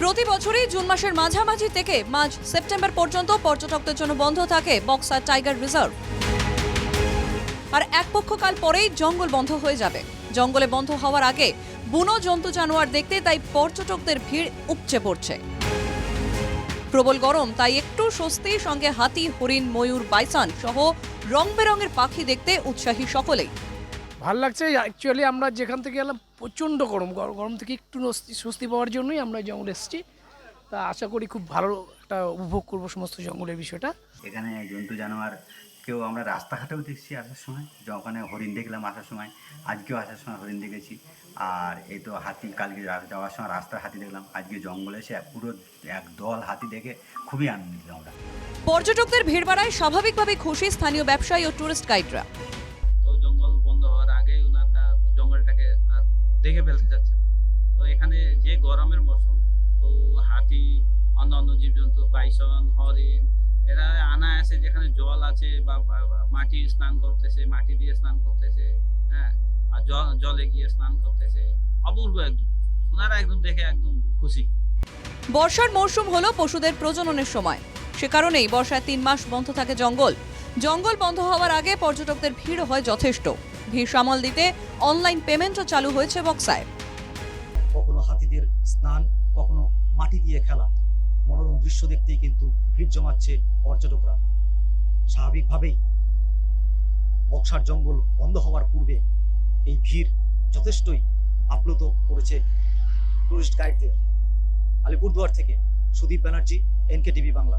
প্রতি বছরই জুন মাসের মাঝামাঝি থেকে মার্চ সেপ্টেম্বর পর্যন্ত পর্যটকদের জন্য বন্ধ থাকে বক্সা টাইগার রিজার্ভ। আর এক পক্ষকাল পরেই জঙ্গল বন্ধ হয়ে যাবে। জঙ্গলে বন্ধ হওয়ার আগে বুনো জন্তু জানোয়ার দেখতে তাই পর্যটকদের ভিড় উপচে পড়ছে। প্রবল গরম, তাই একটু স্বস্তি, সঙ্গে হাতি, হরিণ, ময়ূর, বাইসন সহ রং বেরঙের পাখি দেখতে উৎসাহী সকলেই। ভাল লাগছে। অ্যাকচুয়ালি আমরা যেখান থেকে এলাম প্রচণ্ড গরম থেকে একটু স্বস্তি পাওয়ার জন্যই আমরা জঙ্গলে এসেছি। তা আশা করি খুব ভালো একটা উপভোগ করবো সমস্ত জঙ্গলের বিষয়টা। এখানে জন্তু জানোয়ার কেউ আমরা রাস্তাঘাটেও দেখছি আসার সময়, ওখানে হরিণ দেখলাম আসার সময়, আজকেও আসার সময় হরিণ দেখেছি। আর এই তো হাতি, কালকে যাওয়ার সময় রাস্তার হাতি দেখলাম। আজকে জঙ্গলে এসে পুরো এক দল হাতি দেখে খুবই আনন্দিত আমরা। পর্যটকদের ভিড় বাড়ায় স্বাভাবিকভাবেই খুশি স্থানীয় ব্যবসায়ী ও টুরিস্ট গাইডরা। তো জঙ্গল বন্ধ হওয়ার আগেই ওনারা জঙ্গলটাকে আর দেখে ফেলতে চাচ্ছে না। তো এখানে যে গরমের মৌসুম, তো হাতি, অন্যান্য জীবজন্তু, বাইসন, হরিণ, এরা আনায়াসে যেখানে জল আছে বা মাটি স্নান করতেছে, মাটি দিয়ে স্নান করতেছে, হ্যাঁ, আর জলে গিয়ে স্নান করতেছে। অপূর্ব একদম, ওনারা একদম দেখে একদম খুশি। বর্ষার মৌসুম হলো পশুদের প্রজননের সময়। সে কারণেই বর্ষায় 3 মাস বন্ধ থাকে জঙ্গল। জঙ্গল বন্ধ হওয়ার আগে পর্যটকদের ভিড় হয় যথেষ্ট। ভিড় সামাল দিতে অনলাইন পেমেন্টও চালু হয়েছে বক্সায়। কখনো হাতিদের স্নান, কখনো মাটি দিয়ে খেলা, মনোরম দৃশ্য দেখতেই কিন্তু ভিড় জমাচ্ছে পর্যটকরা। স্বাভাবিকভাবেই বক্সার জঙ্গল বন্ধ হওয়ার পূর্বে এই ভিড় যথেষ্টই আপ্লুত করেছে টুরিস্ট গাইডদের। আলিপুরদুয়ার থেকে সুদীপ ব্যানার্জি, NK TV বাংলা।